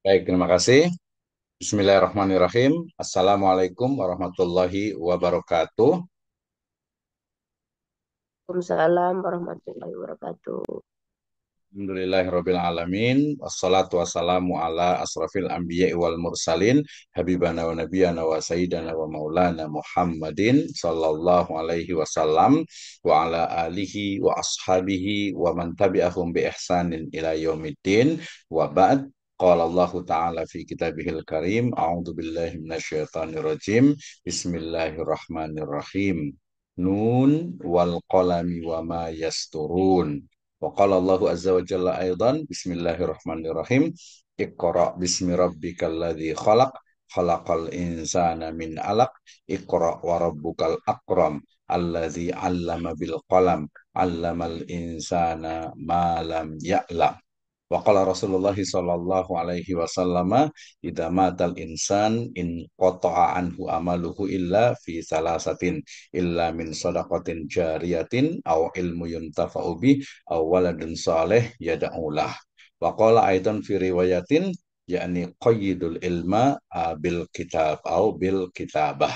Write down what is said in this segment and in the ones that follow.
Baik, terima kasih. Bismillahirrahmanirrahim. Assalamualaikum warahmatullahi wabarakatuh. Waalaikumsalam warahmatullahi wabarakatuh. Alhamdulillahirabbil alamin. Wassalatu wassalamu ala asrafil anbiya'i wal mursalin habibana wa nabiyana wa sayyidana wa maulana Muhammadin sallallahu alaihi wasallam wa ala alihi wa ashabihi wa man tabi'ahum bi ihsanin ila yaumiddin wa ba'd. Qala Allah Ta'ala fi kitabihil karim. A'udzu billahi minasyaitonir rajim. Bismillahirrahmanirrahim. Nun wal qalami wa ma yasturun. Wa qala Allahu azza wa jalla aidan bismillahirrahmanirrahim. Iqra bismi rabbikal ladzi khalaq khalaqal insana min 'alaq. Iqra wa rabbukal akram alladzi 'allama bil qalam 'allamal insana ma lam ya'lam. Wa qala Rasulullah sallallahu alaihi wasallam, idza matal insan in qata'a anhu amaluhu illa fi salasatin, illa min sadaqatin jariyatin aw ilmu yuntafa'u bi aw waladun saleh yad'u lah. Wa qala aidan fi riwayatin, yakni qayyidul ilma bil kitab aw bil kitabah.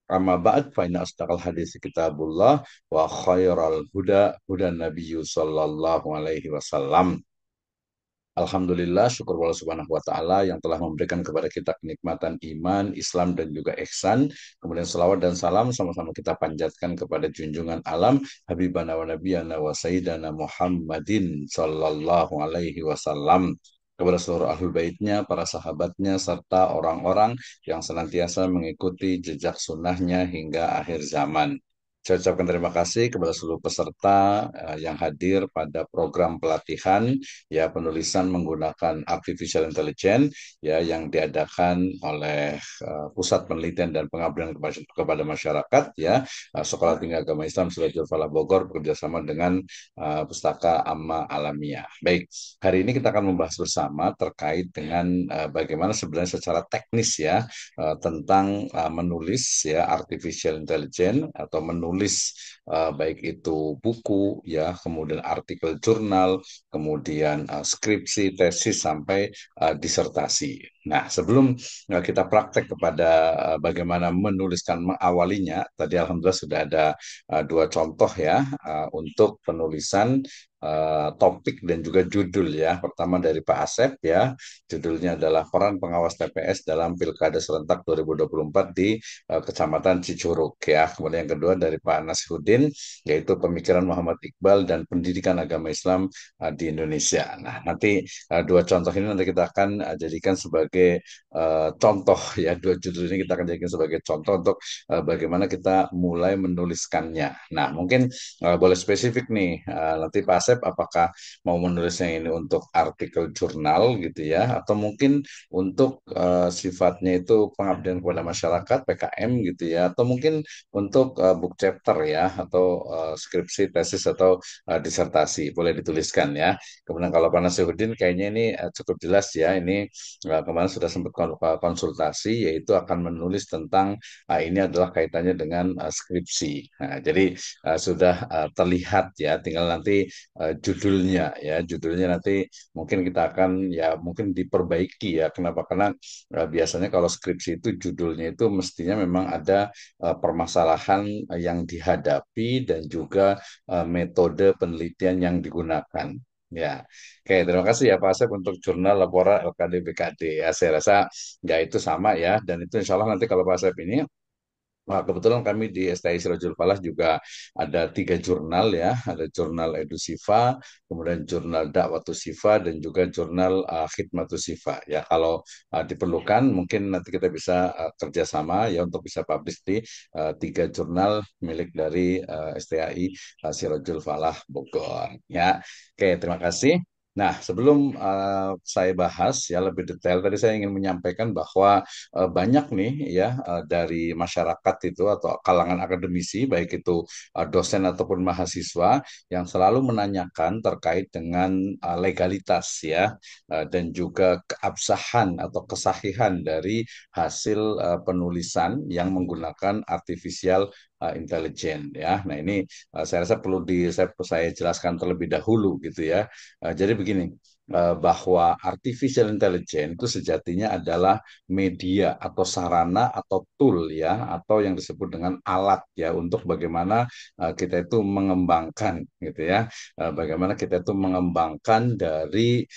Amma ba'd fa inna asdaqal hadis kitabullah wa khairal huda hudan nabiyyu sallallahu alaihi wasallam. Alhamdulillah, syukur Allah Subhanahu wa Ta'ala yang telah memberikan kepada kita kenikmatan iman, Islam, dan juga ihsan. Kemudian selawat dan salam sama-sama kita panjatkan kepada junjungan alam Habibana wa Nabiyana wa Sayyidana Muhammadin Sallallahu Alaihi Wasallam, kepada seluruh ahlul baitnya, para sahabatnya, serta orang-orang yang senantiasa mengikuti jejak sunnahnya hingga akhir zaman. Saya ucapkan terima kasih kepada seluruh peserta yang hadir pada program pelatihan ya penulisan menggunakan artificial intelligence ya yang diadakan oleh Pusat Penelitian dan Pengabdian kepada Masyarakat ya Sekolah Tinggi Agama Islam Suratul Falah Bogor bekerjasama dengan Pustaka Amma Alamiah. Baik, hari ini kita akan membahas bersama terkait dengan bagaimana sebenarnya secara teknis ya tentang menulis ya artificial intelligence atau menulis baik itu buku ya, kemudian artikel jurnal, kemudian skripsi, tesis sampai disertasi. Nah, sebelum kita praktek kepada bagaimana menuliskan mengawalinya, tadi alhamdulillah sudah ada dua contoh ya untuk penulisan topik dan juga judul ya. Pertama dari Pak Asep ya, judulnya adalah Peran Pengawas TPS dalam Pilkada Serentak 2024 di Kecamatan Cicurug ya. Kemudian yang kedua dari Pak Nasihudin, yaitu Pemikiran Muhammad Iqbal dan Pendidikan Agama Islam di Indonesia. Nah, nanti dua contoh ini nanti kita akan jadikan sebagai contoh ya, dua judul ini kita akan jadikan sebagai contoh untuk bagaimana kita mulai menuliskannya. Nah, mungkin boleh spesifik nih, nanti Pak Asep apakah mau menulisnya ini untuk artikel jurnal gitu ya, atau mungkin untuk sifatnya itu pengabdian kepada masyarakat PKM gitu ya, atau mungkin untuk book chapter ya, atau skripsi, tesis atau disertasi boleh dituliskan ya. Kemudian kalau Pak Nasiruddin kayaknya ini cukup jelas ya, ini kemarin sudah sempat konsultasi yaitu akan menulis tentang ini adalah kaitannya dengan skripsi. Nah, jadi sudah terlihat ya, tinggal nanti judulnya ya, judulnya nanti mungkin kita akan ya mungkin diperbaiki ya. Kenapa? Karena biasanya kalau skripsi itu judulnya itu mestinya memang ada permasalahan yang dihadapi dan juga metode penelitian yang digunakan. Ya, oke, terima kasih ya Pak Asep untuk jurnal laporan LKD BKD ya. Saya rasa ya itu sama ya, dan itu insya Allah nanti kalau Pak Asep ini, wah, kebetulan kami di STI Sirajul Falah juga ada tiga jurnal ya, ada jurnal Edusifa, kemudian jurnal Dakwatu Sifa, dan juga jurnal Khidmatu Sifa. Ya, kalau diperlukan mungkin nanti kita bisa kerjasama ya untuk bisa publish di tiga jurnal milik dari STI Sirajul Falah Bogor. Ya, oke, terima kasih. Nah, sebelum saya bahas ya lebih detail, tadi saya ingin menyampaikan bahwa banyak nih ya dari masyarakat itu atau kalangan akademisi baik itu dosen ataupun mahasiswa yang selalu menanyakan terkait dengan legalitas ya dan juga keabsahan atau kesahihan dari hasil penulisan yang menggunakan artificial intelijen ya. Nah ini saya rasa perlu saya jelaskan terlebih dahulu gitu ya. Jadi begini, bahwa artificial intelligence itu sejatinya adalah media atau sarana atau tool ya, atau yang disebut dengan alat ya untuk bagaimana kita itu mengembangkan gitu ya. Bagaimana kita itu mengembangkan dari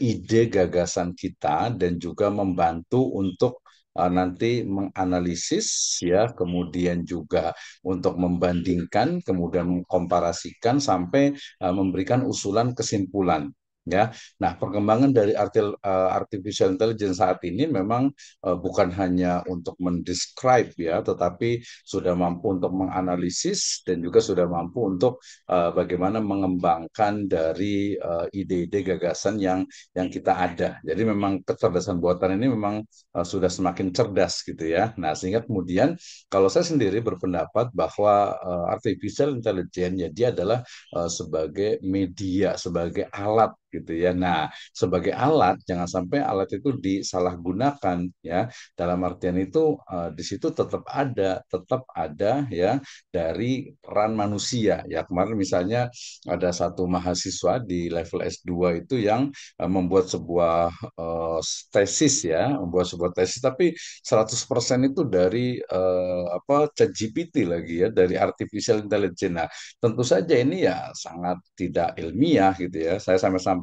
ide gagasan kita dan juga membantu untuk nanti menganalisis ya, kemudian juga untuk membandingkan, kemudian mengkomparasikan sampai memberikan usulan kesimpulan. Ya, nah perkembangan dari artificial intelligence saat ini memang bukan hanya untuk mendescribe ya, tetapi sudah mampu untuk menganalisis dan juga sudah mampu untuk bagaimana mengembangkan dari ide-ide gagasan yang kita ada. Jadi memang kecerdasan buatan ini memang sudah semakin cerdas gitu ya. Nah, sehingga kemudian kalau saya sendiri berpendapat bahwa artificial intelligence ya dia adalah sebagai media, sebagai alat gitu ya. Nah, sebagai alat jangan sampai alat itu disalahgunakan ya. Dalam artian itu di situ tetap ada ya dari peran manusia ya. Kemarin misalnya ada satu mahasiswa di level S2 itu yang membuat sebuah eh, tesis ya, membuat sebuah tesis tapi 100% itu dari ChatGPT lagi ya, dari artificial intelligence. Nah, tentu saja ini ya sangat tidak ilmiah gitu ya.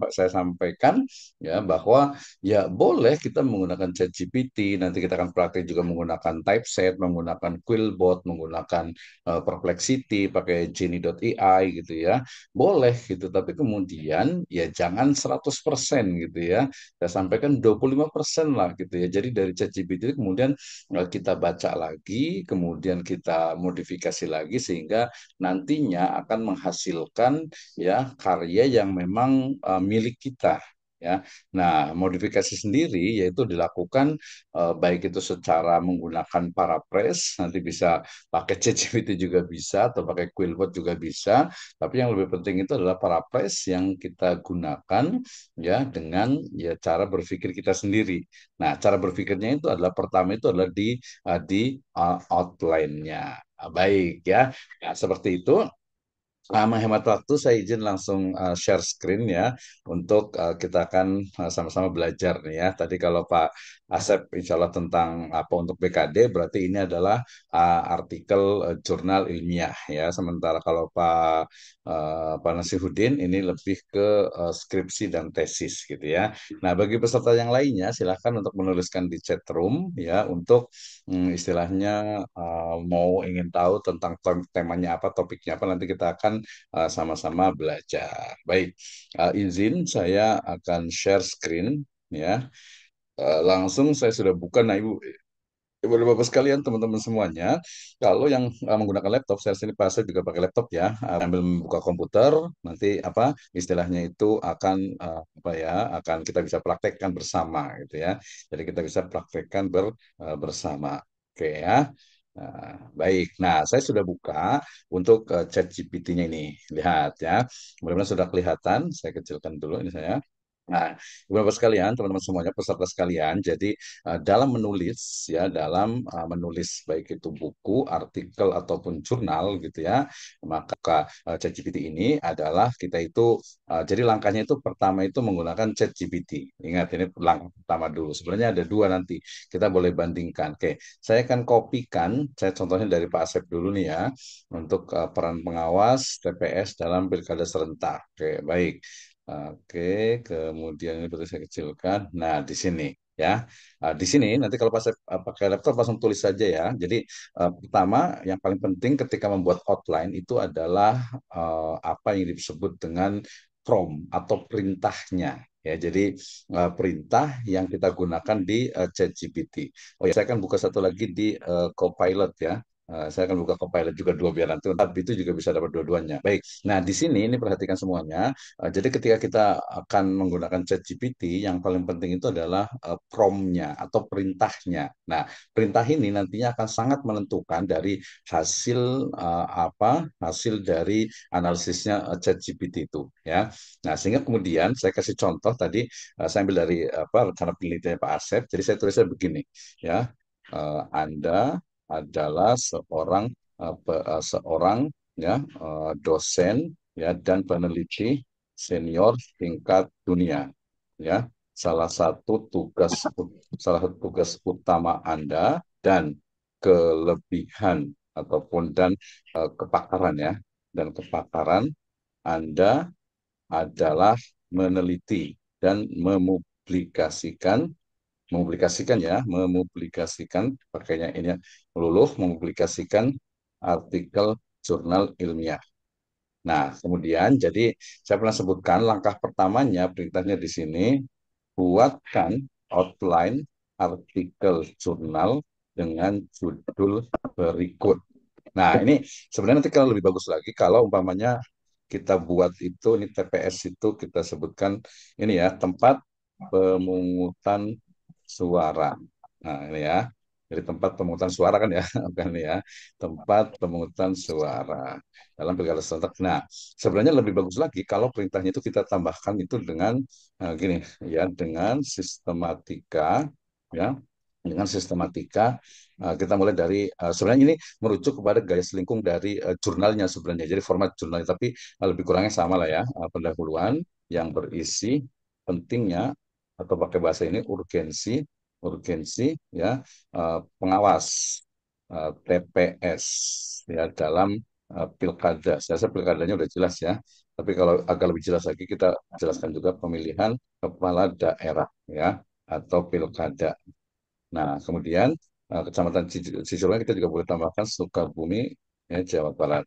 Saya sampaikan ya bahwa ya boleh kita menggunakan ChatGPT, nanti kita akan praktik juga menggunakan typeset, menggunakan Quillbot, menggunakan Perplexity, pakai Genie.ai gitu ya. Boleh gitu, tapi kemudian ya jangan 100% gitu ya. Saya sampaikan 25% lah gitu ya. Jadi dari ChatGPT itu kemudian kita baca lagi, kemudian kita modifikasi lagi sehingga nantinya akan menghasilkan ya karya yang memang milik kita. Ya, nah modifikasi sendiri yaitu dilakukan baik itu secara menggunakan paraphrase, nanti bisa pakai ChatGPT juga bisa atau pakai Quillbot juga bisa. Tapi yang lebih penting itu adalah paraphrase yang kita gunakan ya dengan ya cara berpikir kita sendiri. Nah, cara berpikirnya itu adalah pertama itu adalah di outline-nya. Baik ya. Nah, seperti itu. Menghemat waktu, saya izin langsung share screen ya untuk kita akan sama-sama belajar nih ya. Tadi kalau Pak Asep insya Allah tentang apa untuk BKD, berarti ini adalah artikel jurnal ilmiah ya. Sementara kalau Pak Nasihuddin ini lebih ke skripsi dan tesis gitu ya. Nah, bagi peserta yang lainnya silahkan untuk menuliskan di chat room ya untuk istilahnya mau ingin tahu tentang temanya apa, topiknya apa, nanti kita akan sama-sama belajar. Baik, izin saya akan share screen ya. Langsung saya sudah buka. Nah, Ibu dan Bapak sekalian, teman-teman semuanya, kalau yang menggunakan laptop, saya sini pas saya juga pakai laptop ya, ambil membuka komputer, nanti apa istilahnya itu akan apa ya, akan kita bisa praktekkan bersama gitu ya. Jadi kita bisa praktekkan bersama. Oke ya. Baik. Nah, saya sudah buka untuk chat GPT-nya ini. Lihat ya. Mudah-mudahan sudah kelihatan. Saya kecilkan dulu ini saya. Nah, Ibu Bapak sekalian, teman-teman semuanya, peserta sekalian, jadi dalam menulis ya, dalam menulis baik itu buku, artikel ataupun jurnal gitu ya, maka ChatGPT ini adalah kita itu jadi langkahnya itu pertama itu menggunakan ChatGPT. Ingat ini langkah pertama dulu. Sebenarnya ada dua nanti. Kita boleh bandingkan. Oke, saya akan kopikan, saya contohnya dari Pak Asep dulu nih ya, untuk peran pengawas TPS dalam pilkada serentak. Oke, baik. Oke, kemudian ini berarti saya kecilkan. Nah, di sini ya. Di sini nanti kalau pas pakai laptop langsung tulis saja ya. Jadi pertama yang paling penting ketika membuat outline itu adalah apa yang disebut dengan prompt atau perintahnya. Ya, jadi perintah yang kita gunakan di ChatGPT. Oh ya, saya akan buka satu lagi di Copilot ya. Saya akan buka Copilot juga dua biar nanti tapi itu juga bisa dapat dua-duanya. Baik. Nah, di sini ini perhatikan semuanya. Jadi ketika kita akan menggunakan ChatGPT, yang paling penting itu adalah prompt-nya atau perintahnya. Nah, perintah ini nantinya akan sangat menentukan dari hasil hasil dari analisisnya ChatGPT itu, ya. Nah, sehingga kemudian saya kasih contoh tadi, saya ambil dari rencana penelitian Pak Asep. Jadi saya tulisnya begini, ya. Anda adalah seorang seorang ya dosen ya dan peneliti senior tingkat dunia ya. Salah satu tugas salah satu tugas utama Anda dan kelebihan ataupun dan kepakaran ya dan kepakaran Anda adalah meneliti dan mempublikasikan pakainya ini ya, meluluh mempublikasikan artikel jurnal ilmiah. Nah, kemudian jadi saya pernah sebutkan langkah pertamanya perintahnya di sini buatkan outline artikel jurnal dengan judul berikut. Nah, ini sebenarnya nanti kalau lebih bagus lagi kalau umpamanya kita buat itu, ini TPS itu kita sebutkan ini ya, tempat pemungutan suara. Nah, ini ya. Jadi tempat pemungutan suara kan ya, bukan ini ya. Tempat pemungutan suara dalam pilkada serentak. Nah, sebenarnya lebih bagus lagi kalau perintahnya itu kita tambahkan itu dengan gini ya, dengan sistematika ya, dengan sistematika kita mulai dari sebenarnya ini merujuk kepada gaya selingkung dari jurnalnya sebenarnya. Jadi format jurnalnya, tapi lebih kurangnya sama lah ya. Pendahuluan yang berisi pentingnya atau pakai bahasa ini urgensi, urgensi ya pengawas TPS ya dalam pilkada. Saya rasa pilkadanya udah jelas ya. Tapi kalau agak lebih jelas lagi kita jelaskan juga pemilihan kepala daerah ya atau pilkada. Nah, kemudian Kecamatan Cicerone kita juga boleh tambahkan Sukabumi ya Jawa Barat.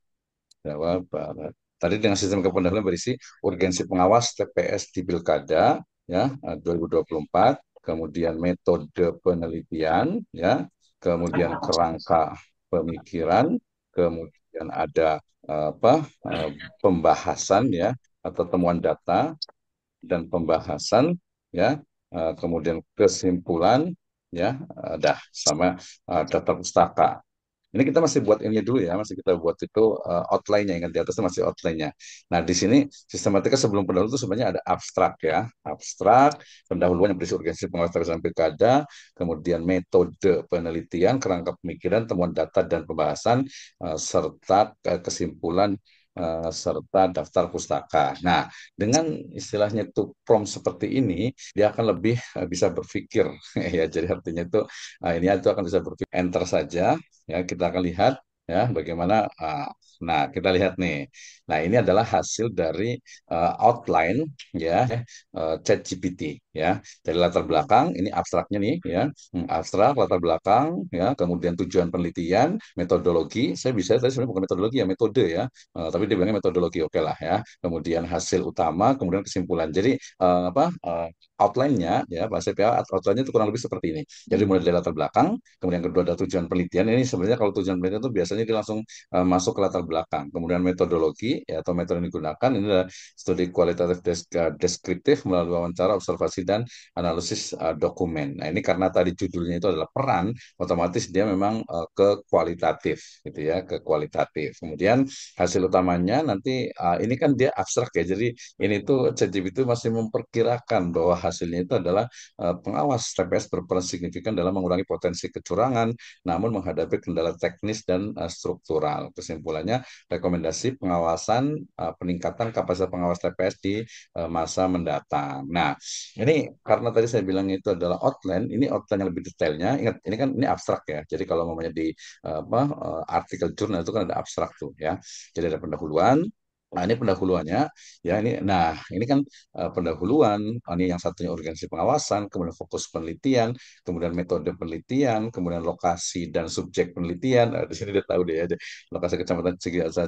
Jawa Barat. Tadi dengan sistem kependahuluan berisi urgensi pengawas TPS di Pilkada ya 2024, kemudian metode penelitian ya, kemudian kerangka pemikiran, kemudian ada pembahasan ya atau temuan data dan pembahasan ya, kemudian kesimpulan ya, dah sama data pustaka. Ini kita masih buat ini dulu ya, masih kita buat itu outline-nya, ingat di atasnya masih outline-nya. Nah, di sini sistematika sebelum pendahuluan itu sebenarnya ada abstrak ya, abstrak, pendahuluan yang berisi urgensi pengawasan pilkada, kemudian metode penelitian, kerangka pemikiran, temuan data dan pembahasan, serta kesimpulan serta daftar pustaka. Nah, dengan istilahnya itu prompt seperti ini, dia akan lebih bisa berpikir ya. Jadi artinya itu ini itu akan bisa berpikir enter saja ya, kita akan lihat ya bagaimana nah kita lihat nih. Nah, ini adalah hasil dari outline ya ChatGPT ya. Dari latar belakang ini abstraknya nih ya. Abstrak latar belakang ya, kemudian tujuan penelitian, metodologi. Saya bisa tadi sebenarnya bukan metodologi ya, metode ya. Tapi dia bilangnya metodologi oke lah ya. Kemudian hasil utama, kemudian kesimpulan. Jadi outline-nya ya bahasa PA outline-nya itu kurang lebih seperti ini. Jadi mulai dari latar belakang, kemudian kedua ada tujuan penelitian. Ini sebenarnya kalau tujuan penelitian itu biasanya dia langsung masuk ke latar belakang. Kemudian metodologi ya, atau metode yang digunakan ini adalah studi kualitatif deskriptif melalui wawancara, observasi dan analisis dokumen. Nah, ini karena tadi judulnya itu adalah peran, otomatis dia memang ke kualitatif gitu ya, ke kualitatif. Kemudian hasil utamanya nanti ini kan dia abstrak ya. Jadi ini tuh ChatGPT itu masih memperkirakan bahwa hasilnya itu adalah pengawas TPS berperan signifikan dalam mengurangi potensi kecurangan, namun menghadapi kendala teknis dan struktural. Kesimpulannya, rekomendasi pengawasan peningkatan kapasitas pengawas TPS di masa mendatang. Nah, ini karena tadi saya bilang itu adalah outline, ini outline yang lebih detailnya. Ingat, ini kan ini abstrak ya. Jadi kalau namanya di artikel jurnal itu kan ada abstrak tuh ya. Jadi ada pendahuluan. Nah, ini pendahuluannya ya ini. Nah, ini kan pendahuluan. Ini yang satunya urgensi pengawasan, kemudian fokus penelitian, kemudian metode penelitian, kemudian lokasi dan subjek penelitian. Nah, di sini dia tahu deh ya. Lokasi Kecamatan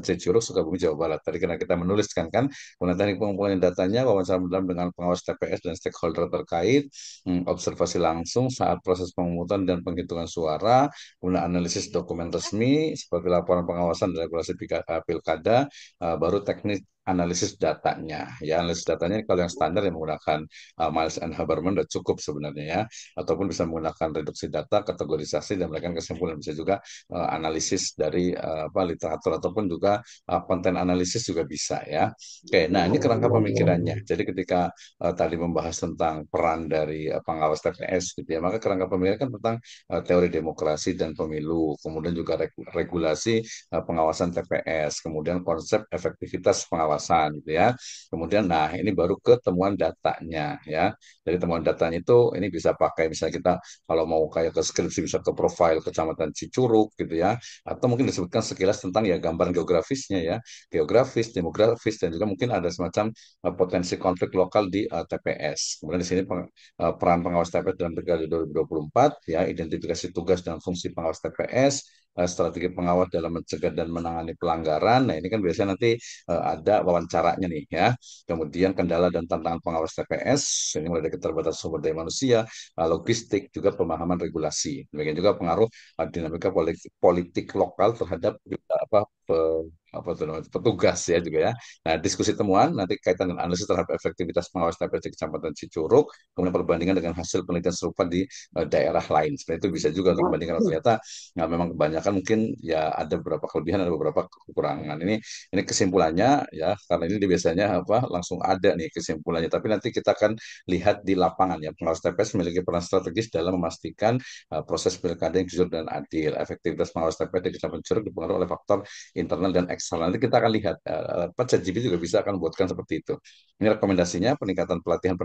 Cijeruk, Sukabumi, Jawa Barat. Tadi karena kita menuliskan kan, kemudian teknik pengumpulan datanya, wawancara mendalam dengan pengawas TPS dan stakeholder terkait, observasi langsung saat proses pemungutan dan penghitungan suara, kemudian analisis dokumen resmi seperti laporan pengawasan dan regulasi pilkada, baru teknik analisis datanya. Ya, analisis datanya kalau yang standar yang menggunakan Miles and Haberman udah cukup sebenarnya ya. Ataupun bisa menggunakan reduksi data, kategorisasi dan memberikan kesimpulan. Bisa juga analisis dari apa literatur ataupun juga konten analisis juga bisa ya. Oke, nah ini kerangka pemikirannya. Jadi ketika tadi membahas tentang peran dari pengawas TPS gitu ya, maka kerangka pemikiran kan tentang teori demokrasi dan pemilu, kemudian juga regulasi pengawasan TPS, kemudian konsep efektivitas pengawasan gitu ya. Kemudian nah ini baru ke temuan datanya ya. Dari temuan datanya itu ini bisa pakai misalnya kita kalau mau kayak ke skripsi bisa ke profil Kecamatan Cicurug gitu ya. Atau mungkin disebutkan sekilas tentang ya gambaran geografisnya ya. Geografis, demografis dan juga mungkin ada semacam potensi konflik lokal di TPS. Kemudian di sini peran pengawas TPS dalam Pilkada 2024 ya, identifikasi tugas dan fungsi pengawas TPS, strategi pengawas dalam mencegah dan menangani pelanggaran. Nah, ini kan biasanya nanti ada wawancaranya nih ya. Kemudian kendala dan tantangan pengawas TPS, ini mulai dari keterbatasan sumber daya manusia, logistik, juga pemahaman regulasi. Demikian juga pengaruh dinamika politik lokal terhadap apa apa itu namanya, petugas ya juga ya. Nah, diskusi temuan nanti kaitan dengan analisis terhadap efektivitas pengawas TPS di Kecamatan Cicurug, kemudian perbandingan dengan hasil penelitian serupa di daerah lain. Seperti itu bisa juga untuk membandingkan ternyata ya, memang kebanyakan mungkin ya ada beberapa kelebihan ada beberapa kekurangan. Ini kesimpulannya ya karena ini biasanya apa langsung ada nih kesimpulannya. Tapi nanti kita akan lihat di lapangan ya pengawas TPS memiliki peran strategis dalam memastikan proses pilkada yang jujur dan adil. Efektivitas pengawas TPS di Kecamatan Cicurug dipengaruhi oleh faktor internal dan eksternal. Nanti kita akan lihat apa ChatGPT juga bisa akan buatkan seperti itu. Ini rekomendasinya peningkatan pelatihan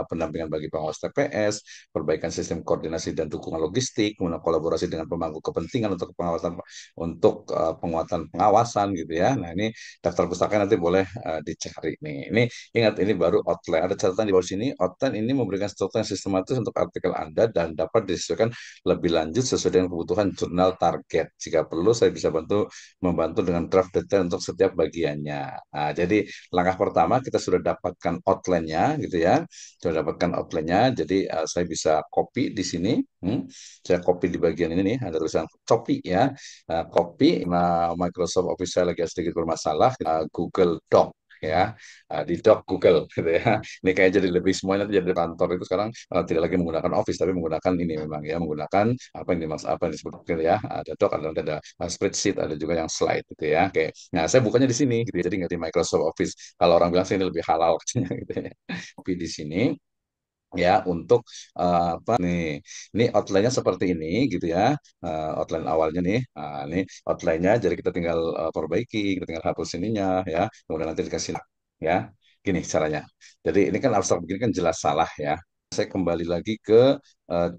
pendampingan bagi pengawas TPS, perbaikan sistem koordinasi dan dukungan logistik, kemudian kolaborasi dengan pemangku kepentingan untuk pengawasan untuk penguatan pengawasan gitu ya. Nah, ini daftar pustaka nanti boleh dicari nih. Ini ingat ini baru outline. Ada catatan di bawah sini. Outline ini memberikan struktur yang sistematis untuk artikel Anda dan dapat disesuaikan lebih lanjut sesuai dengan kebutuhan jurnal target. Jika perlu saya bisa membantu dengan draft detail untuk setiap bagiannya. Nah, jadi langkah pertama kita sudah dapatkan outline-nya gitu ya. Sudah dapatkan outline-nya. Jadi saya bisa copy di sini. Saya copy di bagian ini nih ada tulisan copy ya. Copy Microsoft Office saya lagi sedikit bermasalah. Google Doc ya di doc Google gitu ya ini kayak jadi lebih semuanya jadi kantor itu sekarang tidak lagi menggunakan Office tapi menggunakan ini memang ya menggunakan apa yang dimaksud apa yang disebut gitu ya ada doc ada spreadsheet ada juga yang slide gitu ya oke nah saya bukannya di sini gitu ya. Jadi nggak di Microsoft Office kalau orang bilang sih ini lebih halal gitu ya tapi di sini ya untuk apa nih ini outline-nya seperti ini gitu ya outline awalnya nih ini outline-nya jadi kita tinggal perbaiki kita tinggal hapus ininya ya kemudian nanti dikasih ya gini caranya jadi ini kan abstrak begini kan jelas salah ya saya kembali lagi ke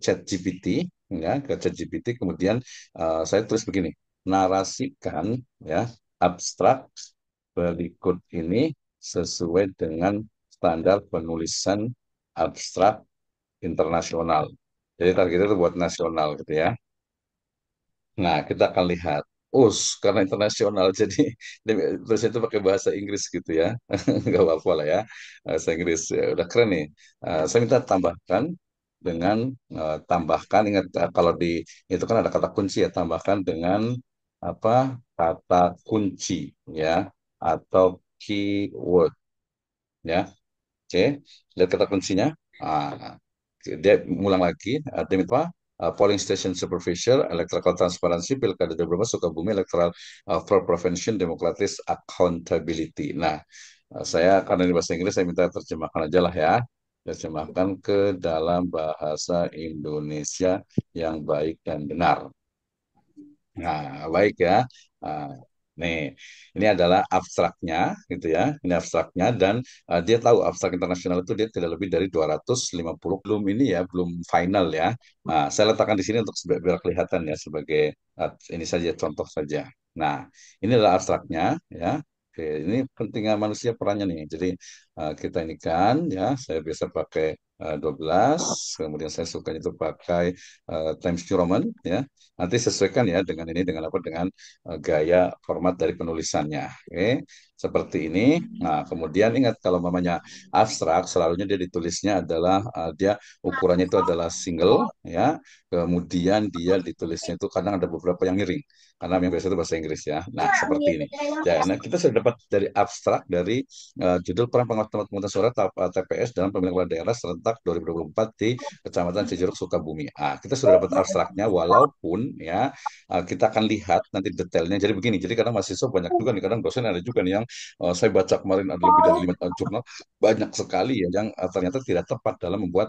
ChatGPT ya ke ChatGPT kemudian saya tulis begini narasikan ya abstrak berikut ini sesuai dengan standar penulisan abstrak internasional. Jadi targetnya itu buat nasional gitu ya. Nah, kita akan lihat. Karena internasional, jadi tulisnya itu pakai bahasa Inggris gitu ya. Nggak apa-apa lah ya. Bahasa Inggris, ya, udah keren nih. Saya minta tambahkan dengan, tambahkan, ingat kalau di, itu kan ada kata kunci ya, tambahkan dengan apa kata kunci ya, atau keyword ya. Oke, lihat kata kuncinya. Ah, dia ngulang lagi. Demi apa? Polling Station Supervisor, Electoral Transparency, Pilkada 2015, Sukabumi, Electoral Fraud Prevention, Democratic Accountability. Nah, saya karena ini bahasa Inggris, saya minta terjemahkan aja lah ya. Terjemahkan ke dalam bahasa Indonesia yang baik dan benar. Nah, baik ya. Nah, nih, ini adalah abstraknya, gitu ya. Ini abstraknya dan dia tahu abstrak internasional itu dia tidak lebih dari 250 belum ini ya, belum final ya. Nah, saya letakkan di sini untuk biar kelihatan ya sebagai ini saja contoh saja. Nah, ini adalah abstraknya ya. Oke, ini pentingnya manusia perannya nih. Jadi kita ini kan ya, saya biasa pakai 12, kemudian saya suka itu pakai Times New Roman ya. Nanti sesuaikan ya dengan ini dengan apa dengan gaya format dari penulisannya. Oke. seperti ini. Nah, kemudian ingat kalau mamanya abstrak, selalunya dia ditulisnya adalah dia ukurannya itu adalah single, ya. Kemudian dia ditulisnya itu kadang ada beberapa yang miring, karena yang biasa itu bahasa Inggris ya. Nah, seperti ini. Ya, nah kita sudah dapat dari abstrak dari judul Peran Pengawas Tempat Pemungutan Suara TPS dalam Pemilihan Kepala Daerah serentak 2024 di Kecamatan Cijeruk Sukabumi. Kita sudah dapat abstraknya, walaupun ya kita akan lihat nanti detailnya. Jadi begini, jadi kadang mahasiswa banyak juga nih, kadang dosen ada juga nih yang saya baca kemarin ada lebih dari 5 jurnal, banyak sekali ya yang ternyata tidak tepat dalam membuat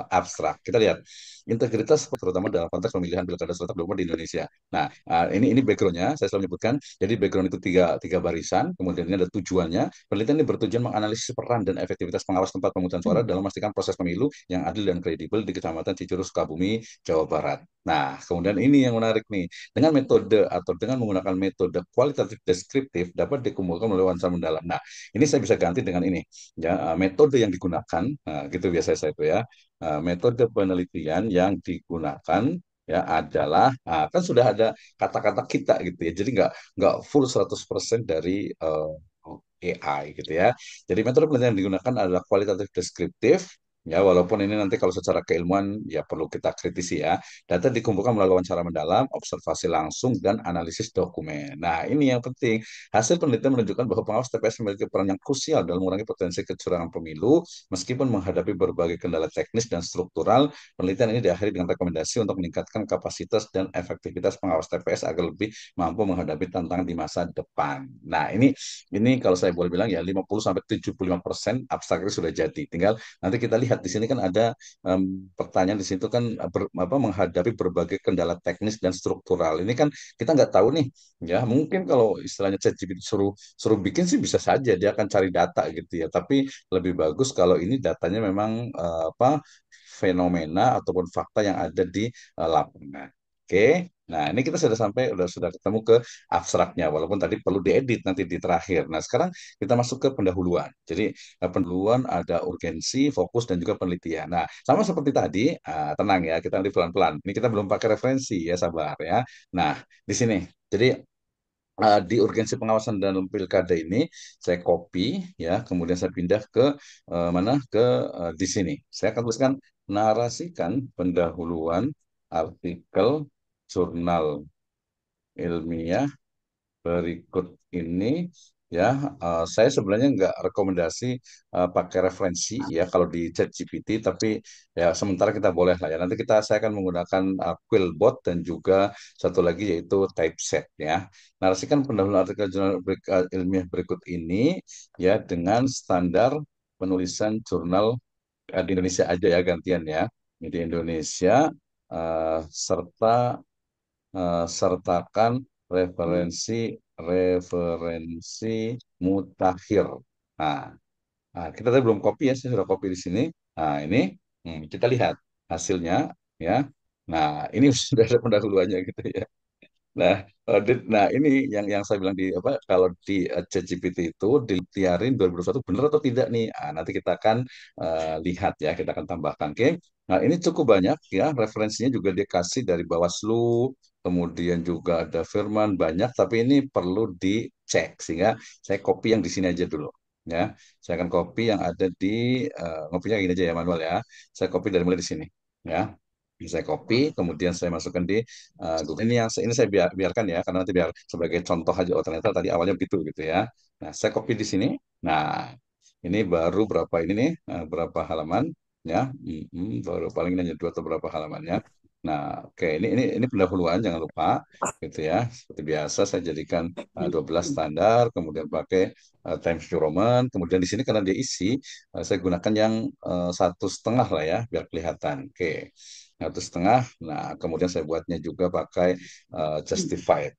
abstrak. Kita lihat integritas terutama dalam konteks pemilihan pilkada serentak 2024 di Indonesia. Nah, ini backgroundnya saya selalu menyebutkan. Jadi background itu tiga barisan, kemudian ini ada tujuannya. Penelitian ini bertujuan menganalisis peran dan efektivitas pengawas tempat pemungutan suara dalam memastikan proses pemilu yang adil dan kredibel di Kecamatan Cijeruk Sukabumi, Jawa Barat. Nah, kemudian ini yang menarik nih. Dengan metode atau dengan menggunakan metode kualitatif deskriptif dapat dikumpulkan melalui wawancara mendalam. Nah, ini saya bisa ganti dengan ini. Ya, metode yang digunakan, nah, gitu biasa saya itu ya. Metode penelitian yang digunakan ya adalah kan sudah ada kata-kata kita gitu ya. Jadi nggak full 100% dari AI gitu ya. Jadi metode penelitian yang digunakan adalah kualitatif deskriptif. Ya, walaupun ini nanti kalau secara keilmuan ya perlu kita kritisi ya. Data dikumpulkan melalui wawancara mendalam, observasi langsung, dan analisis dokumen. Nah, ini yang penting. Hasil penelitian menunjukkan bahwa pengawas TPS memiliki peran yang krusial dalam mengurangi potensi kecurangan pemilu, meskipun menghadapi berbagai kendala teknis dan struktural. Penelitian ini diakhiri dengan rekomendasi untuk meningkatkan kapasitas dan efektivitas pengawas TPS agar lebih mampu menghadapi tantangan di masa depan. Nah, ini kalau saya boleh bilang ya 50-75% abstraknya sudah jadi. Tinggal nanti kita lihat di sini kan ada pertanyaan di situ kan menghadapi berbagai kendala teknis dan struktural. Ini kan kita nggak tahu nih, ya mungkin kalau istilahnya ChatGPT suruh suruh bikin sih bisa saja dia akan cari data gitu ya. Tapi lebih bagus kalau ini datanya memang fenomena ataupun fakta yang ada di lapangan. Oke. Nah, ini kita sudah sampai, sudah ketemu ke abstraknya, walaupun tadi perlu diedit nanti di terakhir. Nah, sekarang kita masuk ke pendahuluan. Jadi, pendahuluan ada urgensi, fokus, dan juga penelitian. Nah, sama seperti tadi, tenang ya, kita nanti pelan-pelan. Ini kita belum pakai referensi ya, sabar ya. Nah, di sini. Jadi, di urgensi pengawasan dalam pilkada ini, saya copy ya, kemudian saya pindah ke mana? Ke di sini. Saya akan tuliskan narasikan pendahuluan artikel jurnal ilmiah berikut ini ya. Saya sebenarnya nggak rekomendasi pakai referensi ya kalau di ChatGPT, tapi ya sementara kita boleh lah ya. Nanti saya akan menggunakan Quillbot dan juga satu lagi yaitu Typeset ya. Narasikan pendahuluan artikel jurnal ilmiah berikut ini ya dengan standar penulisan jurnal di Indonesia aja ya, gantian ya. Di Indonesia serta sertakan referensi mutakhir. Nah, kita tadi belum copy ya, saya sudah copy di sini. Nah, ini kita lihat hasilnya ya. Nah, ini sudah ada pendahuluannya gitu ya. Nah, nah ini yang saya bilang di apa kalau di ChatGPT itu ditiarin 2021 benar atau tidak nih? Nanti kita akan lihat ya, kita akan tambahkan. Oke. Nah, ini cukup banyak ya, referensinya juga dikasih dari Bawaslu, kemudian juga ada Firman banyak, tapi ini perlu dicek sehingga saya copy yang di sini aja dulu. Ya, saya akan copy yang ada di ngopinya gini aja ya, manual ya. Saya copy dari mulai di sini. Ya, saya copy, kemudian saya masukkan di Google. Ini saya biarkan ya, karena nanti biar sebagai contoh aja. Oh ternyata tadi awalnya begitu gitu ya. Nah saya copy di sini. Nah ini baru berapa ini nih? Berapa halaman? Ya, baru paling ini hanya 2 atau berapa halamannya. Nah, oke, ini pendahuluan jangan lupa gitu ya. Seperti biasa saya jadikan 12 standar, kemudian pakai Times New Roman, kemudian di sini karena dia isi, saya gunakan yang 1,5 lah ya, biar kelihatan. Oke. 1,5. Nah, kemudian saya buatnya juga pakai justified.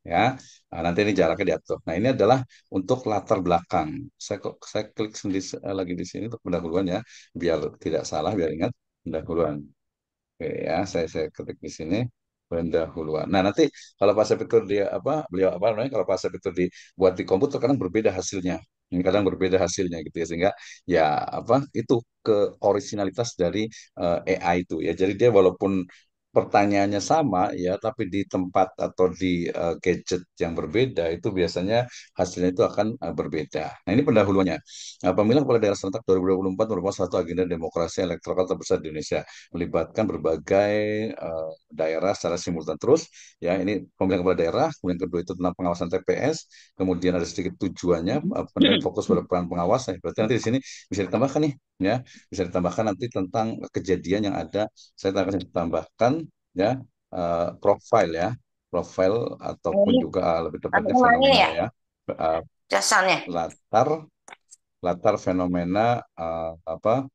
Ya, nanti ini jaraknya diatur. Nah, ini adalah untuk latar belakang. Saya klik lagi di sini untuk pendahuluan ya, biar tidak salah, biar ingat pendahuluan. Oke ya, saya ketik di sini pendahuluan. Nah, nanti kalau pas saya pikir dia beliau apa namanya, kalau pas saya pikir dibuat di komputer kadang berbeda hasilnya. Ini kadang berbeda hasilnya gitu ya, sehingga ya itu ke originalitas dari AI itu ya. Jadi dia walaupun pertanyaannya sama ya, tapi di tempat atau di gadget yang berbeda itu biasanya hasilnya itu akan berbeda. Nah, ini pendahuluannya. Nah, pemilihan kepala daerah serentak 2024 merupakan satu agenda demokrasi elektoral terbesar di Indonesia, melibatkan berbagai daerah secara simultan. Terus, ya ini pemilihan kepala daerah, kemudian kedua itu tentang pengawasan TPS, kemudian ada sedikit tujuannya, penilaian fokus pada peran pengawas. Nah, berarti nanti di sini bisa ditambahkan nih, ya, bisa ditambahkan nanti tentang kejadian yang ada. Saya akan tambahkan ya profile ya, profile ataupun Ini juga lebih nanti tepatnya ngulangin fenomena ya ya. Eh, casannya. latar latar fenomena apa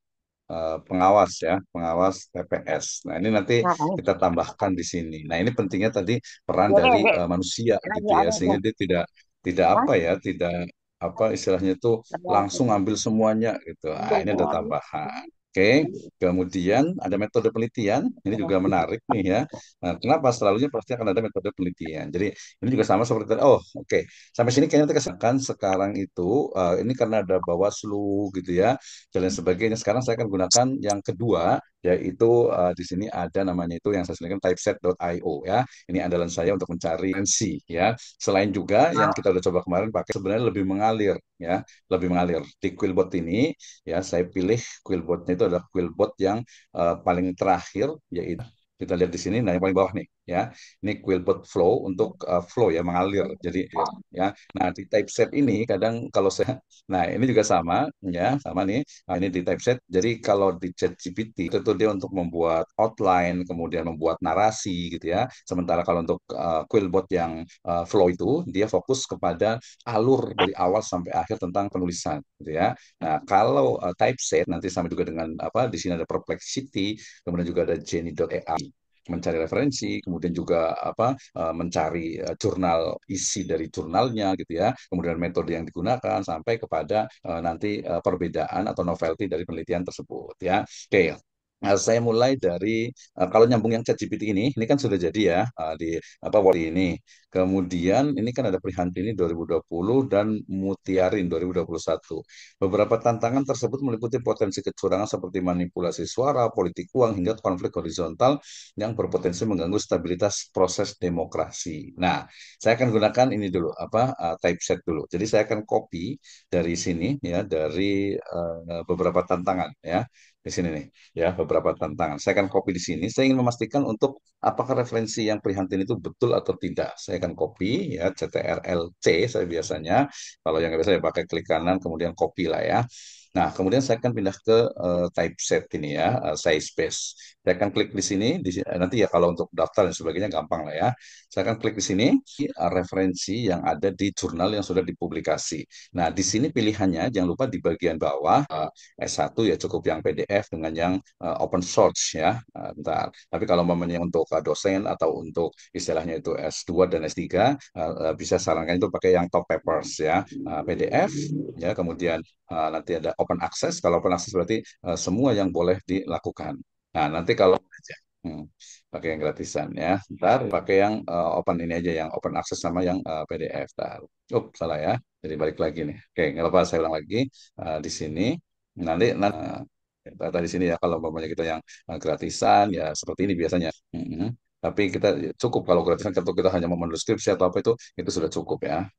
pengawas ya, pengawas TPS. Nah, ini nanti Nah, ini kita tambahkan di sini. Nah, ini pentingnya tadi peran ini dari dek, manusia lagi gitu ya, ada sehingga tuh. dia tidak tidak Hah? apa ya, tidak apa istilahnya itu Lagi ada langsung tuh. ambil semuanya gitu. Nah, Belum ini ada keluar. tambahan. Oke, kemudian ada metode penelitian. Ini juga menarik nih ya. Nah, kenapa selalunya pasti akan ada metode penelitian. Jadi ini juga sama seperti tadi. Oh, oke. Sampai sini kayaknya kita kesakan sekarang itu ini karena ada Bawaslu gitu ya dan lain sebagainya. Sekarang saya akan gunakan yang kedua, yaitu di sini ada namanya itu yang saya sediakan typeset.io ya. Ini andalan saya untuk mencari referensi ya. Selain juga yang kita udah coba kemarin pakai sebenarnya lebih mengalir ya, lebih mengalir. Di Quillbot ini ya saya pilih Quillbotnya itu adalah Quillbot yang paling terakhir yaitu kita lihat di sini, nah yang paling bawah nih ya, ini Quillbot Flow untuk flow ya mengalir. Jadi ya, nah di typeset ini kadang kalau saya, nah ini juga sama ya, sama nih. Nah, ini di typeset. Jadi kalau di ChatGPT itu dia untuk membuat outline, kemudian membuat narasi gitu ya. Sementara kalau untuk Quillbot yang flow itu dia fokus kepada alur dari awal sampai akhir tentang penulisan gitu ya. Nah, kalau typeset nanti sama juga dengan apa di sini ada Perplexity, kemudian juga ada Jenny.ai mencari referensi, kemudian juga apa mencari jurnal isi dari jurnalnya gitu ya, kemudian metode yang digunakan sampai kepada nanti perbedaan atau novelty dari penelitian tersebut ya. Oke. Nah, saya mulai dari kalau nyambung yang ChatGPT ini kan sudah jadi ya di apa Word ini. Kemudian ini kan ada Prihantini 2020 dan Mutiarin 2021. Beberapa tantangan tersebut meliputi potensi kecurangan seperti manipulasi suara, politik uang, hingga konflik horizontal yang berpotensi mengganggu stabilitas proses demokrasi. Nah, saya akan gunakan ini dulu apa typeset dulu. Jadi saya akan copy dari sini ya dari beberapa tantangan ya di sini nih ya beberapa tantangan. Saya akan copy di sini. Saya ingin memastikan untuk apakah referensi yang prihatin itu betul atau tidak. Saya akan copy ya CTRL-C saya biasanya. Kalau yang nggak bisa saya pakai klik kanan kemudian copy lah ya. Nah, kemudian saya akan pindah ke typeset ini ya, size space. Saya akan klik di sini, nanti ya kalau untuk daftar dan sebagainya gampang lah ya. Saya akan klik di sini, referensi yang ada di jurnal yang sudah dipublikasi. Nah, di sini pilihannya jangan lupa di bagian bawah S1 ya cukup yang PDF dengan yang open source ya. Bentar. Tapi kalau momennya untuk dosen atau untuk istilahnya itu S2 dan S3 bisa sarankan itu pakai yang top papers ya, PDF ya, kemudian nanti ada open access. Kalau open access berarti semua yang boleh dilakukan. Nah, nanti kalau aja pakai yang gratisan ya. Ntar pakai yang open ini aja, yang open access sama yang PDF. Ntar. Salah ya. Jadi balik lagi nih. Oke, nggak apa-apa saya ulang lagi di sini. Nanti tadi sini ya kalau umpamanya kita yang gratisan ya seperti ini biasanya. Tapi kita cukup kalau gratisan kalau kita hanya mau menulis skripsi atau apa itu sudah cukup ya.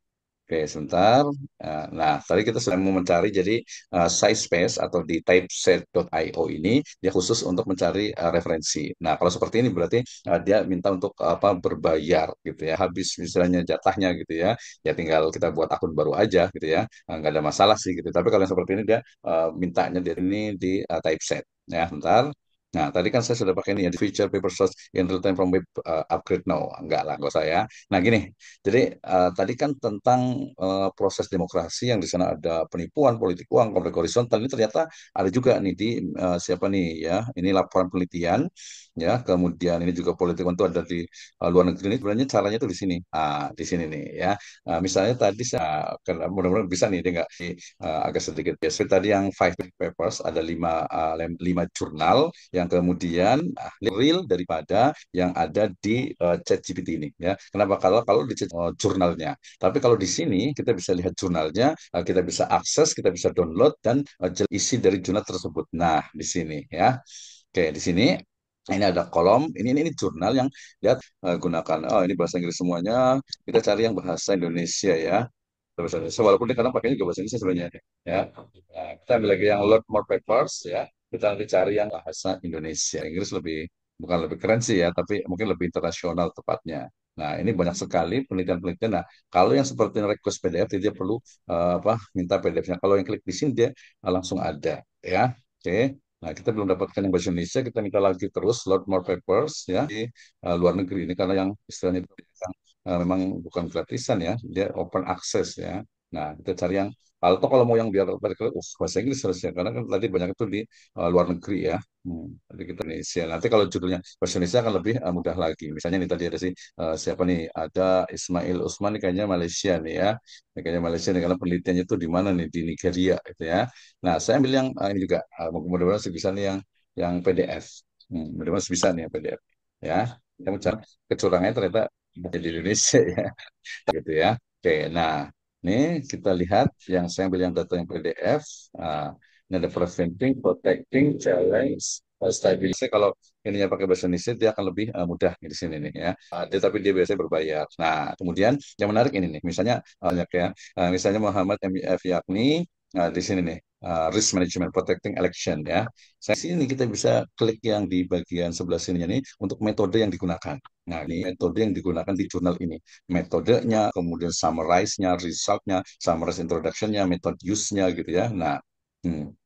Oke, sebentar. Nah, tadi kita sedang mau mencari jadi size space atau di typeset.io ini dia khusus untuk mencari referensi. Nah, kalau seperti ini berarti dia minta untuk apa berbayar gitu ya. Habis misalnya jatahnya gitu ya. Ya tinggal kita buat akun baru aja gitu ya. Nggak ada masalah sih gitu. Tapi kalau yang seperti ini dia mintanya dia ini di typeset. Ya, sebentar. Nah, tadi kan saya sudah pakai ini ya, di feature paper source in real time from web upgrade now. Enggak lah, enggak usah ya. Nah, gini, jadi tadi kan tentang proses demokrasi yang di sana ada penipuan, politik uang, konflik horizontal. Ini ternyata ada juga nih di siapa nih ya? Ini laporan penelitian ya. Kemudian ini juga politik uang itu ada di luar negeri. Ini sebenarnya caranya itu di sini. Di sini nih ya. Misalnya tadi saya mudah-mudahan bisa nih dia nggak agak sedikit ya. Seperti tadi yang five papers ada lima jurnal yang kemudian real daripada yang ada di ChatGPT ini ya. Kenapa? Kalau di jurnalnya. Tapi kalau di sini kita bisa lihat jurnalnya, kita bisa akses, kita bisa download dan isi dari jurnal tersebut. Nah, di sini ya. Oke, di sini. Ini ada kolom, ini jurnal yang lihat gunakan. Oh, ini bahasa Inggris semuanya. Kita cari yang bahasa Indonesia ya. Bahasa Indonesia, walaupun dia kadang pakainya juga bahasa Indonesia sebenarnya. Ya, nah, kita ambil lagi yang load more papers ya. Kita nanti cari yang bahasa Indonesia. Inggris lebih bukan lebih keren sih ya, tapi mungkin lebih internasional tepatnya. Nah, ini banyak sekali penelitian-penelitian. Nah, kalau yang seperti request PDF, dia perlu minta PDF-nya. Kalau yang klik di sini dia langsung ada ya. Oke. Nah, kita belum dapatkan yang bahasa Indonesia, kita minta lagi terus load more papers ya di luar negeri ini karena yang istilahnya itu yang memang bukan gratisan ya, dia open access ya. Nah, kita cari yang kalau mau yang biar bahasa Inggris harusnya karena kan tadi banyak itu di luar negeri ya. Jadi kita Indonesia. Nanti kalau judulnya bahasa Indonesia akan lebih mudah lagi. Misalnya nih tadi ada siapa nih? Ada Ismail Usman nih kayaknya Malaysia nih ya. Ini kayaknya Malaysia nih karena penelitiannya itu di mana nih? Di Nigeria gitu ya. Nah, saya ambil yang ini juga mudah-mudahan bisa nih yang PDF. Mudah-mudahan bisa nih yang PDF ya. Yang mencari kecurangannya ternyata di Indonesia ya gitu ya. Oke, nah ini kita lihat yang saya ambil yang data yang PDF. Nah, ini ada preventing, protecting, challenge, stability. Kalau ininya pakai bahasa Indonesia dia akan lebih mudah di sini nih ya. Tapi dia biasanya berbayar. Nah, kemudian yang menarik ini nih, misalnya banyak ya, misalnya Muhammad MIF yakni di sini nih. Risk Management Protecting Election ya. Saya sini kita bisa klik yang di bagian sebelah sininya nih untuk metode yang digunakan. Nah, ini metode yang digunakan di jurnal ini metodenya, kemudian summarize-nya, result-nya, summarize introduction-nya, method use-nya gitu ya. Nah,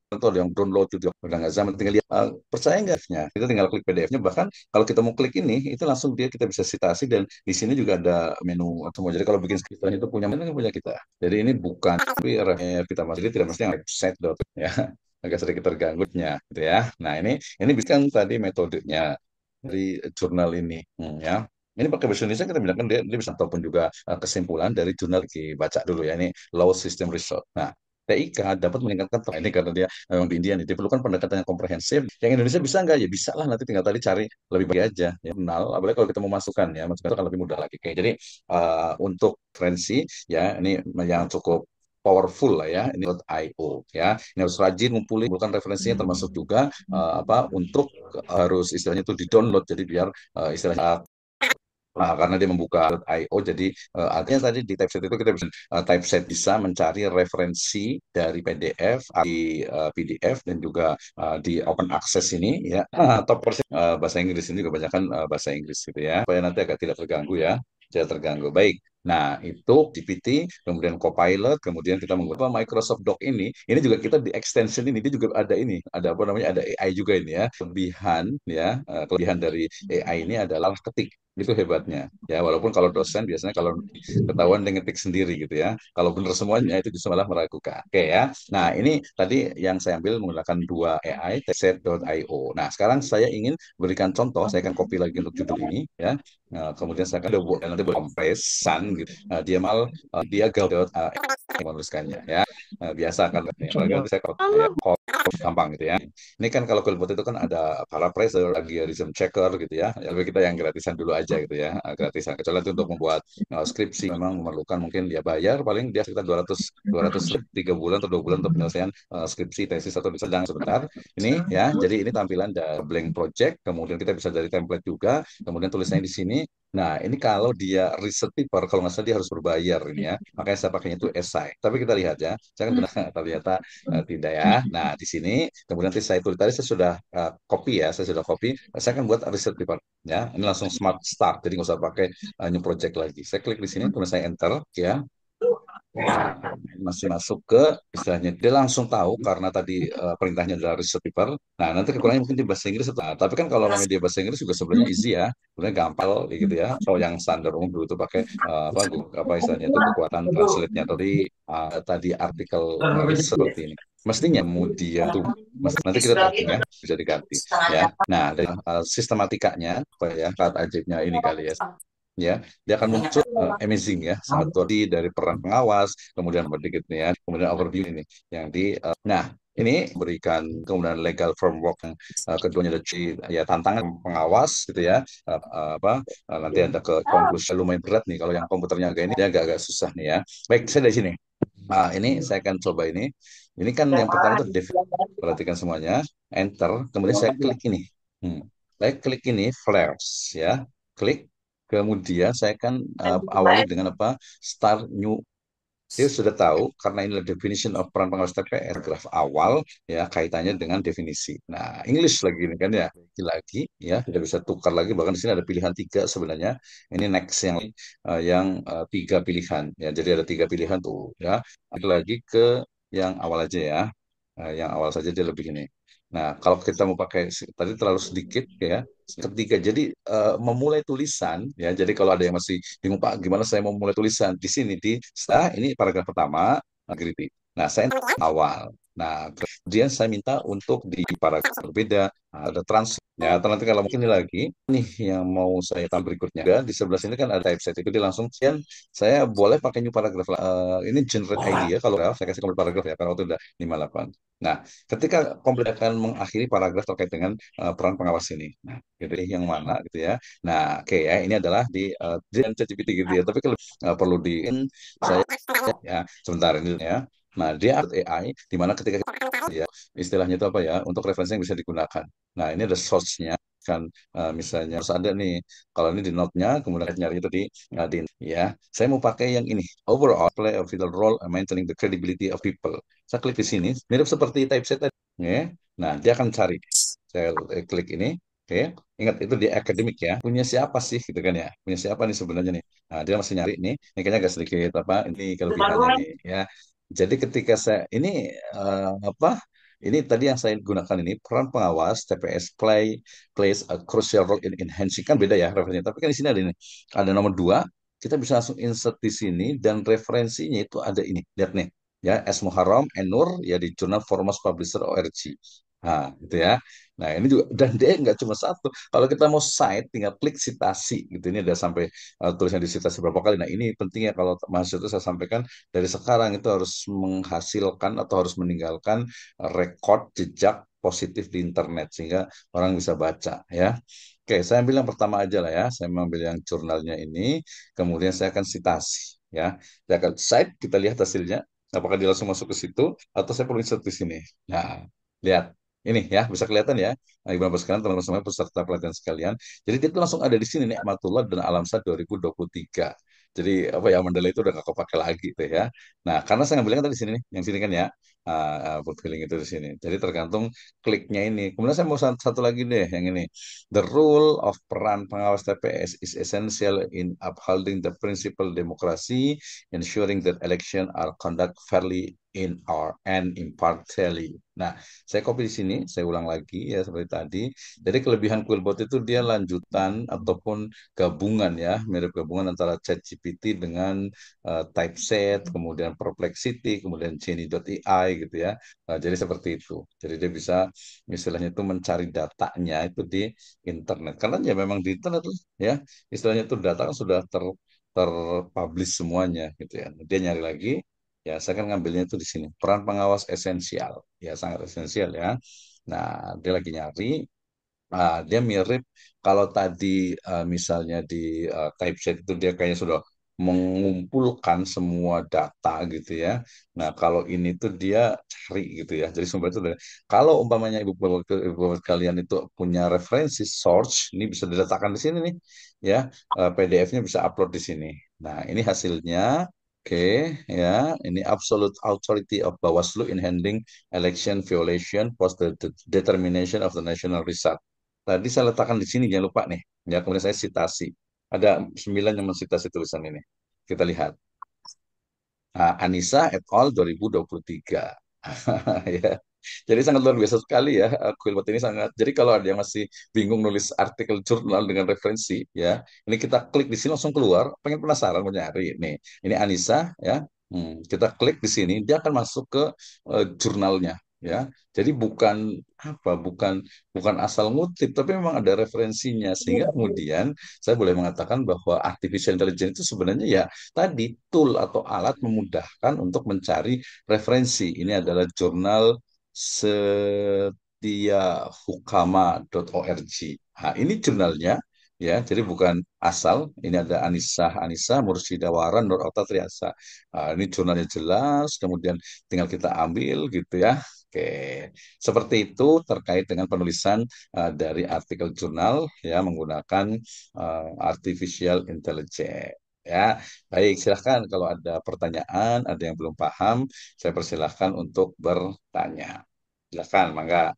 contoh yang download itu udah nggak zaman tinggal lihat percaya nggak ya kita tinggal klik PDF-nya bahkan kalau kita mau klik ini itu langsung dia kita bisa citasi dan di sini juga ada menu semua jadi kalau bikin skripnya itu punya mana punya kita jadi ini bukan tapi kita masih jadi tidak mesti yang website ya agak sedikit terganggunya gitu ya nah ini bisa kan tadi metodenya dari jurnal ini ya ini pakai bahasa Indonesia kita bilang kan dia bisa ataupun juga kesimpulan dari jurnal dibaca dulu ya ini Law System Result. Nah, TIK dapat meningkatkan ini karena dia memang di India nih diperlukan pendekatan yang komprehensif. Yang Indonesia bisa nggak ya bisa lah nanti tinggal tadi cari lebih baik aja ya kenal. Apalagi kalau kita mau masukkan ya masukkan itu akan lebih mudah lagi. Oke, jadi untuk referensi ya ini yang cukup powerful lah ya ini .io ya ini harus rajin ngumpulin referensinya termasuk juga untuk harus istilahnya itu di download jadi biar istilahnya karena dia membuka .io, jadi artinya tadi di typeset itu kita bisa typeset bisa mencari referensi dari PDF, di PDF dan juga di open access ini ya atau bahasa Inggris ini kebanyakan bahasa Inggris gitu ya supaya nanti agak tidak terganggu ya tidak terganggu. Baik. Nah, itu GPT, kemudian Copilot, kemudian kita menggunakan Microsoft Doc ini juga kita di extension ini, dia juga ada ini, ada apa namanya, ada AI juga ini ya. Kelebihan dari AI ini adalah ketik itu hebatnya ya walaupun kalau dosen biasanya kalau ketahuan dia ngetik sendiri gitu ya kalau benar semuanya itu justru malah meragukan oke ya nah ini tadi yang saya ambil menggunakan dua AI testset.io nah sekarang saya ingin berikan contoh saya akan copy lagi untuk judul ini ya nah, kemudian saya akan buat nanti kompresan gitu dia mal dia menuliskannya ya biasa kan nanti saya gampang gitu ya. Ini kan kalau Quillbot itu kan ada paraphraser, plagiarism checker gitu ya. Ya lebih kita yang gratisan dulu aja gitu ya, gratisan. Kecuali itu untuk membuat skripsi memang memerlukan mungkin dia bayar paling dia sekitar 203 bulan atau 2 bulan untuk penyelesaian skripsi, tesis atau sedang sebentar. Ini ya, jadi ini tampilan dari blank project, kemudian kita bisa dari template juga, kemudian tulisannya di sini. Nah, ini kalau dia research paper, kalau nggak salah dia harus berbayar ini ya. Makanya saya pakainya itu esai. Tapi kita lihat ya, saya kan benar ternyata tidak ya. Nah, di sini kemudian nanti saya tulis tadi saya sudah copy ya, saya sudah copy. Saya akan buat research paper ya. Ini langsung smart start, jadi nggak usah pakai new project lagi. Saya klik di sini, kemudian saya enter ya. Masih masuk ke istilahnya dia langsung tahu karena tadi perintahnya adalah research paper. Nah, nanti kekurangannya mungkin di bahasa Inggris tapi kan kalau namanya dia bahasa Inggris juga sebenarnya easy ya. Sebenarnya gampang gitu ya. Kalau yang standar umum dulu itu pakai apa istilahnya itu kekuatan translate-nya tadi artikel research seperti ini. Mestinya kemudian tuh nanti kita tracking ya bisa diganti ya. Nah, dari sistematikanya apa ya kata ajibnya ini kali ya ya dia akan muncul amazing ya sangat tadi dari peran pengawas kemudian sedikit nih ya kemudian overview ini yang di nah ini berikan kemudian legal framework yang keduanya ada ya tantangan pengawas gitu ya nanti ada ke konklusi lumayan berat nih kalau yang komputernya agak ini dia agak-agak susah nih ya baik saya dari sini ini saya akan coba ini kan yang pertama itu perhatikan semuanya enter kemudian saya klik ini. Hmm. Saya klik ini flares ya, klik. Kemudian saya kan awali dengan apa? Start new. Dia sudah tahu karena ini adalah definition of peran pengawas TPS, graf awal ya kaitannya dengan definisi. Nah, English lagi ini kan ya, lagi ya tidak bisa tukar lagi. Bahkan di sini ada pilihan tiga sebenarnya. Ini next yang tiga pilihan ya. Jadi ada tiga pilihan tuh ya. Lagi ke yang awal aja ya. Yang awal saja dia lebih ini. Nah, kalau kita mau pakai tadi terlalu sedikit ya, ketiga. Jadi memulai tulisan ya. Jadi kalau ada yang masih bingung Pak, gimana saya mau memulai tulisan di sini ini paragraf pertama agree. Nah, saya awal. Nah, kemudian saya minta untuk di paragraf berbeda ada trans. Ya, atau nanti kalau mungkin ini lagi nih yang mau saya tambah berikutnya. Di sebelah sini kan ada typeset itu dia langsung sekian saya boleh pakai new paragraf ini generate ID ya kalau saya kasih komplit paragraf ya karena waktu udah 58. Nah, ketika komplit akan mengakhiri paragraf terkait dengan peran pengawas ini. Nah, gitu yang mana gitu ya. Nah, oke ya ini adalah di ChatGPT gitu ya. Tapi kalau perlu di saya ya sebentar ini ya. Nah, dia AI di mana ketika ya istilahnya itu apa ya untuk referensi yang bisa digunakan. Nah, ini ada source-nya kan misalnya harus ada nih kalau ini di note-nya kemudian nyari itu di ya saya mau pakai yang ini overall play a vital role in maintaining the credibility of people. Saya klik di sini mirip seperti typeset tadi ya. Nah, dia akan cari saya klik ini. Oke, ingat itu di akademik ya. Punya siapa sih gitu kan ya? Punya siapa nih sebenarnya nih? Nah, dia masih nyari nih. Ini kayaknya agak sedikit apa? Ini kelebihannya nih ya. Jadi ketika saya ini apa? Ini tadi yang saya gunakan ini peran pengawas TPS plays a crucial role in enhancing kan beda ya referensinya. Tapi kan di sini ada ini. Ada nomor dua. Kita bisa langsung insert di sini dan referensinya itu ada ini. Lihat nih ya S Muharram Nur ya di jurnal Foremost Publisher ORG. Nah, gitu ya. Nah, ini juga dan dia nggak cuma satu. Kalau kita mau cite, tinggal klik citasi gitu. Ini ada sampai tulisan di citasi berapa kali. Nah, ini penting ya kalau mahasiswa itu saya sampaikan dari sekarang itu harus menghasilkan atau harus meninggalkan rekod jejak positif di internet sehingga orang bisa baca ya. Oke, saya ambil yang pertama aja lah ya. Saya mengambil yang jurnalnya ini, kemudian saya akan citasi ya. Saya akan cite, kita lihat hasilnya. Apakah dia langsung masuk ke situ atau saya perlu insert di sini. Nah, lihat. Ini ya, bisa kelihatan ya. Nah, Ibu Bapak sekalian, teman-teman semua peserta pelatihan sekalian. Jadi itu langsung ada di sini Nikmatullah dan Alamsat 2023. Jadi apa ya Mandala itu udah gak kepake lagi tuh ya. Nah, karena saya ngambilnya kan tadi sini nih, yang sini kan ya. Boot feeling itu di sini. Jadi tergantung kliknya ini. Kemudian saya mau satu lagi deh yang ini. The role of peran pengawas TPS is essential in upholding the principle democracy, ensuring that election are conduct fairly in our and impartially. Nah, saya copy di sini, saya ulang lagi ya seperti tadi. Jadi kelebihan Quillbot itu dia lanjutan ataupun gabungan ya, mirip gabungan antara ChatGPT dengan Typeset, kemudian Perplexity, kemudian Genie.ai gitu ya. Jadi seperti itu. Jadi dia bisa istilahnya itu mencari datanya itu di internet. Karena ya memang di internet tuh ya istilahnya itu data kan sudah terpublish semuanya gitu ya. Dia nyari lagi, ya saya kan ngambilnya itu di sini. Peran pengawas esensial, ya sangat esensial ya. Nah, dia lagi nyari, dia mirip kalau tadi misalnya di typeset itu dia kayaknya sudah mengumpulkan semua data gitu ya. Nah, kalau ini tuh dia cari gitu ya. Jadi sumber itu kalau umpamanya ibu bapak kalian itu punya referensi source, ini bisa diletakkan di sini nih ya. PDF-nya bisa upload di sini. Nah, ini hasilnya. Oke, ya, ini absolute authority of Bawaslu in handling election violation post the determination of the national result. Tadi saya letakkan di sini, jangan lupa nih. Ya, kemudian saya citasi. Ada 9 yang mensitasi tulisan ini. Kita lihat. Anissa et al. 2023. Ya. Jadi sangat luar biasa sekali ya Quillbot ini sangat. Jadi kalau ada yang masih bingung nulis artikel jurnal dengan referensi ya, ini kita klik di sini langsung keluar. Pengen penasaran mau nyari nih. Ini Anissa ya. Kita klik di sini dia akan masuk ke jurnalnya ya. Jadi bukan apa bukan bukan asal ngutip tapi memang ada referensinya sehingga kemudian saya boleh mengatakan bahwa artificial intelligence itu sebenarnya ya tadi tool atau alat memudahkan untuk mencari referensi. Ini adalah jurnal setiahukama.org. Nah, ini jurnalnya. ya. Jadi bukan asal. Ini ada Anissa, Anissa, Mursyida Wara, Nur Ota Triasa. Ini jurnalnya jelas, kemudian tinggal kita ambil gitu ya. Oke, seperti itu terkait dengan penulisan dari artikel jurnal ya menggunakan artificial intelligence. Ya, baik, silahkan kalau ada pertanyaan, ada yang belum paham, saya persilahkan untuk bertanya. Silahkan, Mangga.